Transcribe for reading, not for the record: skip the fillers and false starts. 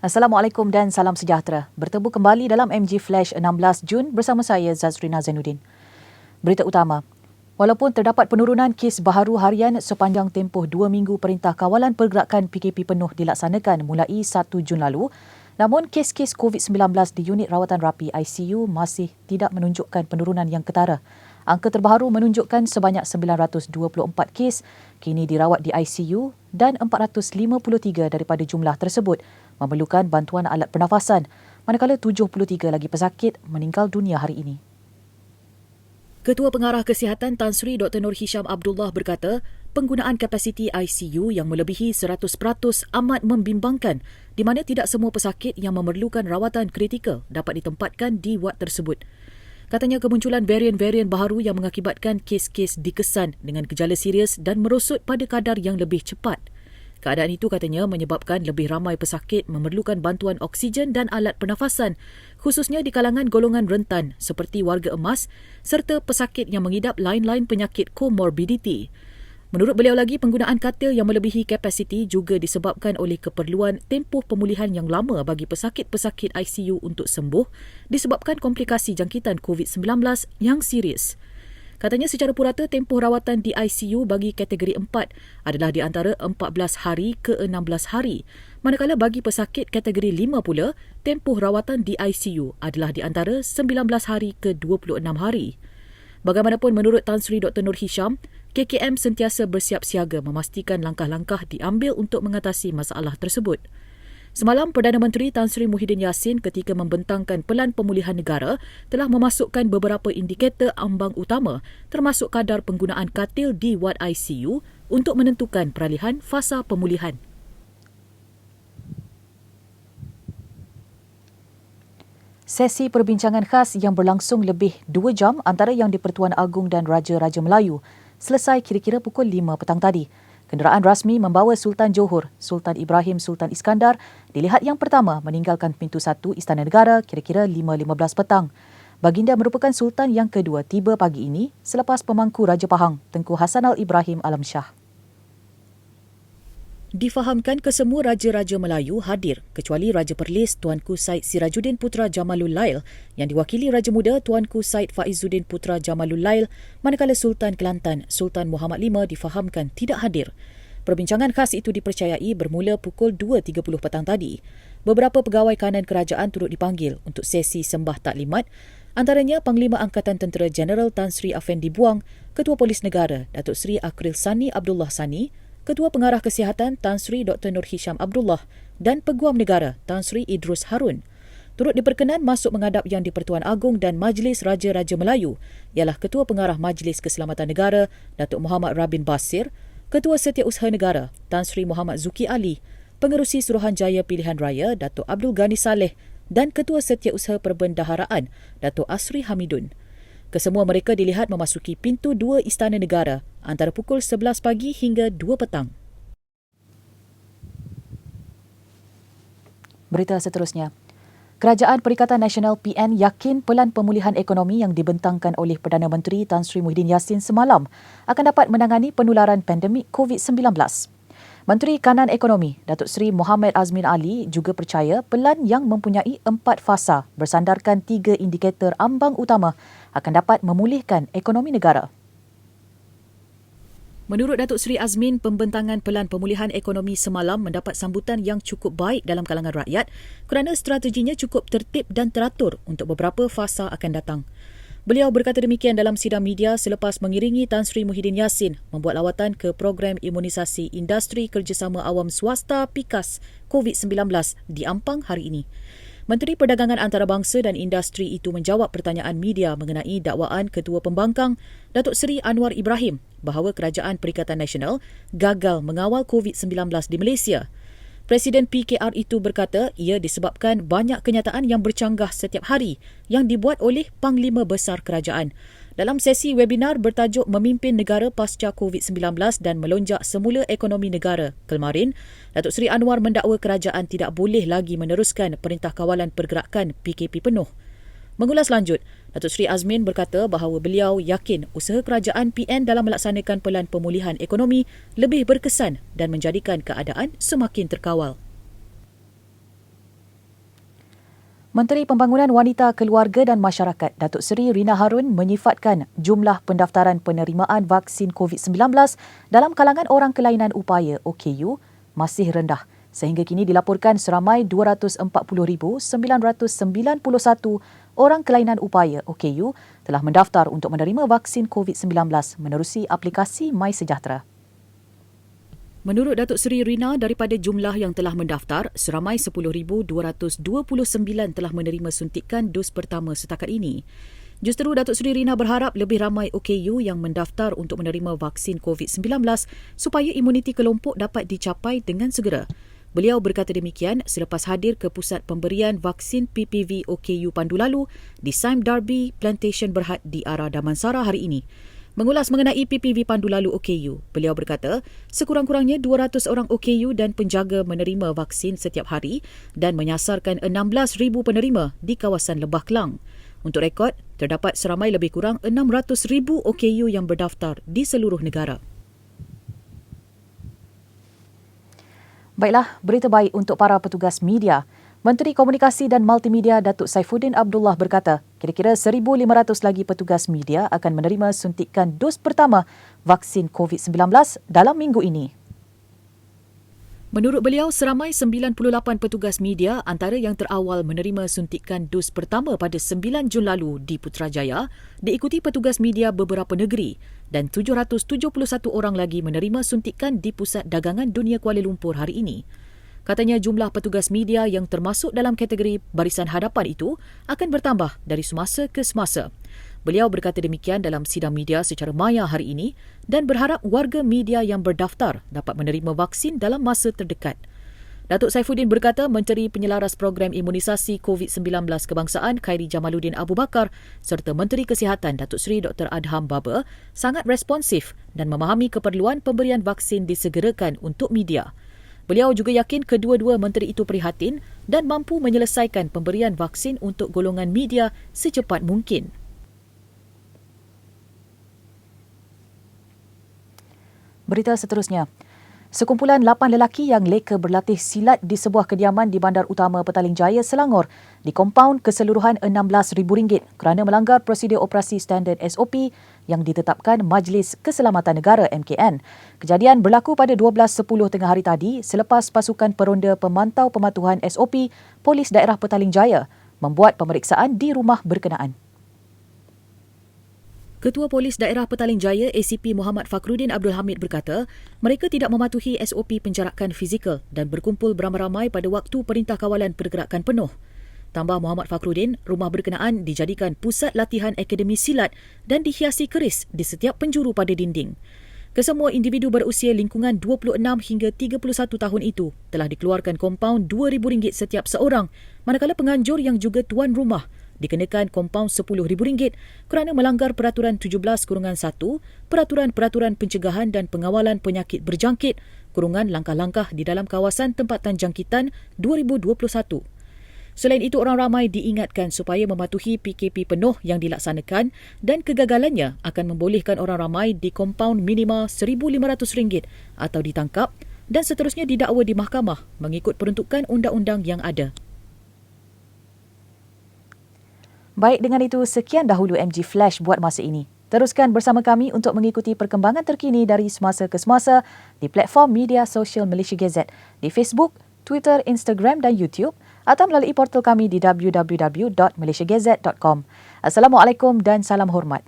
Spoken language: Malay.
Assalamualaikum dan salam sejahtera. Bertemu kembali dalam MG Flash 16 Jun bersama saya Zazrina Zainuddin. Berita utama. Walaupun terdapat penurunan kes baharu harian sepanjang tempoh 2 minggu Perintah Kawalan Pergerakan PKP penuh dilaksanakan mulai 1 Jun lalu, namun kes-kes COVID-19 di unit rawatan rapi ICU masih tidak menunjukkan penurunan yang ketara. Angka terbaru menunjukkan sebanyak 924 kes kini dirawat di ICU dan 453 daripada jumlah tersebut memerlukan bantuan alat pernafasan, manakala 73 lagi pesakit meninggal dunia hari ini. Ketua Pengarah Kesihatan Tan Sri Dr. Nur Hisham Abdullah berkata, penggunaan kapasiti ICU yang melebihi 100% amat membimbangkan di mana tidak semua pesakit yang memerlukan rawatan kritikal dapat ditempatkan di wad tersebut. Katanya kemunculan varian-varian baharu yang mengakibatkan kes-kes dikesan dengan gejala serius dan merosot pada kadar yang lebih cepat. Keadaan itu katanya menyebabkan lebih ramai pesakit memerlukan bantuan oksigen dan alat pernafasan, khususnya di kalangan golongan rentan seperti warga emas serta pesakit yang mengidap lain-lain penyakit komorbiditi. Menurut beliau lagi, penggunaan katil yang melebihi kapasiti juga disebabkan oleh keperluan tempoh pemulihan yang lama bagi pesakit-pesakit ICU untuk sembuh disebabkan komplikasi jangkitan COVID-19 yang serius. Katanya secara purata tempoh rawatan di ICU bagi kategori 4 adalah di antara 14 hari ke 16 hari, manakala bagi pesakit kategori 5 pula, tempoh rawatan di ICU adalah di antara 19 hari ke 26 hari. Bagaimanapun menurut Tan Sri Dr. Nur Hisham, KKM sentiasa bersiap siaga memastikan langkah-langkah diambil untuk mengatasi masalah tersebut. Semalam, Perdana Menteri Tan Sri Muhyiddin Yassin ketika membentangkan Pelan Pemulihan Negara telah memasukkan beberapa indikator ambang utama termasuk kadar penggunaan katil di wad ICU untuk menentukan peralihan fasa pemulihan. Sesi perbincangan khas yang berlangsung lebih 2 jam antara Yang di-Pertuan Agong dan Raja-Raja Melayu selesai kira-kira pukul 5 petang tadi. Kenderaan rasmi membawa Sultan Johor, Sultan Ibrahim Sultan Iskandar, dilihat yang pertama meninggalkan pintu 1 Istana Negara kira-kira 5.15 petang. Baginda merupakan Sultan yang kedua tiba pagi ini selepas pemangku Raja Pahang, Tengku Hassanal Ibrahim Alam Shah. Difahamkan kesemua Raja-Raja Melayu hadir kecuali Raja Perlis Tuanku Said Sirajuddin Putra Jamalul Lail yang diwakili Raja Muda Tuanku Said Faizuddin Putra Jamalul Lail, manakala Sultan Kelantan Sultan Muhammad V difahamkan tidak hadir. Perbincangan khas itu dipercayai bermula pukul 2.30 petang tadi. Beberapa pegawai kanan kerajaan turut dipanggil untuk sesi sembah taklimat, antaranya Panglima Angkatan Tentera Jeneral Tan Sri Afendi Buang, Ketua Polis Negara Datuk Seri Akril Sani Abdullah Sani, Ketua Pengarah Kesihatan Tan Sri Dr. Nur Hisham Abdullah dan Peguam Negara Tan Sri Idrus Harun. Turut diperkenan masuk menghadap Yang di-Pertuan Agong dan Majlis Raja-Raja Melayu ialah Ketua Pengarah Majlis Keselamatan Negara Datuk Muhammad Rabin Basir, Ketua Setiausaha Negara Tan Sri Muhammad Zuki Ali, Pengerusi Suruhanjaya Pilihan Raya Datuk Abdul Ghani Saleh dan Ketua Setiausaha Perbendaharaan Datuk Asri Hamidun. Kesemua mereka dilihat memasuki pintu 2 Istana Negara antara pukul 11 pagi hingga 2 petang. Berita seterusnya. Kerajaan Perikatan Nasional PN yakin Pelan Pemulihan Ekonomi yang dibentangkan oleh Perdana Menteri Tan Sri Muhyiddin Yassin semalam akan dapat menangani penularan pandemik COVID-19. Menteri Kanan Ekonomi, Datuk Seri Mohamed Azmin Ali juga percaya pelan yang mempunyai 4 fasa bersandarkan 3 indikator ambang utama akan dapat memulihkan ekonomi negara. Menurut Datuk Seri Azmin, pembentangan Pelan Pemulihan Ekonomi semalam mendapat sambutan yang cukup baik dalam kalangan rakyat kerana strateginya cukup tertib dan teratur untuk beberapa fasa akan datang. Beliau berkata demikian dalam sidang media selepas mengiringi Tan Sri Muhyiddin Yassin membuat lawatan ke program imunisasi Industri Kerjasama Awam Swasta PIKAS COVID-19 di Ampang hari ini. Menteri Perdagangan Antarabangsa dan Industri itu menjawab pertanyaan media mengenai dakwaan Ketua Pembangkang Datuk Seri Anwar Ibrahim bahawa Kerajaan Perikatan Nasional gagal mengawal COVID-19 di Malaysia. Presiden PKR itu berkata ia disebabkan banyak kenyataan yang bercanggah setiap hari yang dibuat oleh Panglima Besar Kerajaan. Dalam sesi webinar bertajuk Memimpin Negara Pasca COVID-19 dan Melonjak Semula Ekonomi Negara kemarin, Datuk Seri Anwar mendakwa kerajaan tidak boleh lagi meneruskan Perintah Kawalan Pergerakan PKP penuh. Mengulas lanjut, Datuk Seri Azmin berkata bahawa beliau yakin usaha kerajaan PN dalam melaksanakan Pelan Pemulihan Ekonomi lebih berkesan dan menjadikan keadaan semakin terkawal. Menteri Pembangunan Wanita, Keluarga dan Masyarakat Datuk Seri Rina Harun menyifatkan jumlah pendaftaran penerimaan vaksin COVID-19 dalam kalangan orang kelainan upaya OKU masih rendah sehingga kini dilaporkan seramai 240,991 orang kelainan upaya OKU telah mendaftar untuk menerima vaksin COVID-19 menerusi aplikasi MySejahtera. Menurut Datuk Seri Rina, daripada jumlah yang telah mendaftar, seramai 10,229 telah menerima suntikan dos pertama setakat ini. Justeru Datuk Seri Rina berharap lebih ramai OKU yang mendaftar untuk menerima vaksin COVID-19 supaya imuniti kelompok dapat dicapai dengan segera. Beliau berkata demikian selepas hadir ke pusat pemberian vaksin PPV OKU Pandu Lalu di Sime Darby Plantation Berhad di arah Damansara hari ini. Mengulas mengenai PPV Pandu Lalu OKU, beliau berkata sekurang-kurangnya 200 orang OKU dan penjaga menerima vaksin setiap hari dan menyasarkan 16,000 penerima di kawasan Lebah Kelang. Untuk rekod, terdapat seramai lebih kurang 600,000 OKU yang berdaftar di seluruh negara. Baiklah, berita baik untuk para petugas media. Menteri Komunikasi dan Multimedia Datuk Saifuddin Abdullah berkata, kira-kira 1,500 lagi petugas media akan menerima suntikan dos pertama vaksin COVID-19 dalam minggu ini. Menurut beliau, seramai 98 petugas media antara yang terawal menerima suntikan dos pertama pada 9 Jun lalu di Putrajaya, diikuti petugas media beberapa negeri dan 771 orang lagi menerima suntikan di Pusat Dagangan Dunia Kuala Lumpur hari ini. Katanya jumlah petugas media yang termasuk dalam kategori barisan hadapan itu akan bertambah dari semasa ke semasa. Beliau berkata demikian dalam sidang media secara maya hari ini dan berharap warga media yang berdaftar dapat menerima vaksin dalam masa terdekat. Datuk Saifuddin berkata Menteri Penyelaras Program Imunisasi COVID-19 Kebangsaan Khairi Jamaluddin Abu Bakar serta Menteri Kesihatan Datuk Seri Dr. Adham Baba sangat responsif dan memahami keperluan pemberian vaksin disegerakan untuk media. Beliau juga yakin kedua-dua menteri itu prihatin dan mampu menyelesaikan pemberian vaksin untuk golongan media secepat mungkin. Berita seterusnya. Sekumpulan 8 lelaki yang leka berlatih silat di sebuah kediaman di Bandar Utama Petaling Jaya, Selangor dikompaun keseluruhan RM16,000 kerana melanggar prosedur operasi standard SOP yang ditetapkan Majlis Keselamatan Negara MKN. Kejadian berlaku pada 12.10 tengah hari tadi selepas pasukan peronda pemantau pematuhan SOP Polis Daerah Petaling Jaya membuat pemeriksaan di rumah berkenaan. Ketua Polis Daerah Petaling Jaya ACP Muhammad Fakhruddin Abdul Hamid berkata, mereka tidak mematuhi SOP penjarakan fizikal dan berkumpul beramai-ramai pada waktu Perintah Kawalan Pergerakan penuh. Tambah Muhammad Fakhruddin, rumah berkenaan dijadikan pusat latihan akademi silat dan dihiasi keris di setiap penjuru pada dinding. Kesemua individu berusia lingkungan 26 hingga 31 tahun itu telah dikeluarkan kompaun RM2,000 setiap seorang, manakala penganjur yang juga tuan rumah dikenakan kompaun RM10,000 kerana melanggar Peraturan 17-1 Peraturan-Peraturan Pencegahan dan Pengawalan Penyakit Berjangkit (Langkah-langkah di dalam kawasan tempatan jangkitan 2021). Selain itu, orang ramai diingatkan supaya mematuhi PKP penuh yang dilaksanakan dan kegagalannya akan membolehkan orang ramai di kompaun minima RM1,500 atau ditangkap dan seterusnya didakwa di mahkamah mengikut peruntukan undang-undang yang ada. Baik, dengan itu sekian dahulu MG Flash buat masa ini. Teruskan bersama kami untuk mengikuti perkembangan terkini dari semasa ke semasa di platform media sosial Malaysia Gazette, di Facebook, Twitter, Instagram dan YouTube atau melalui portal kami di www.malaysiagazette.com. Assalamualaikum dan salam hormat.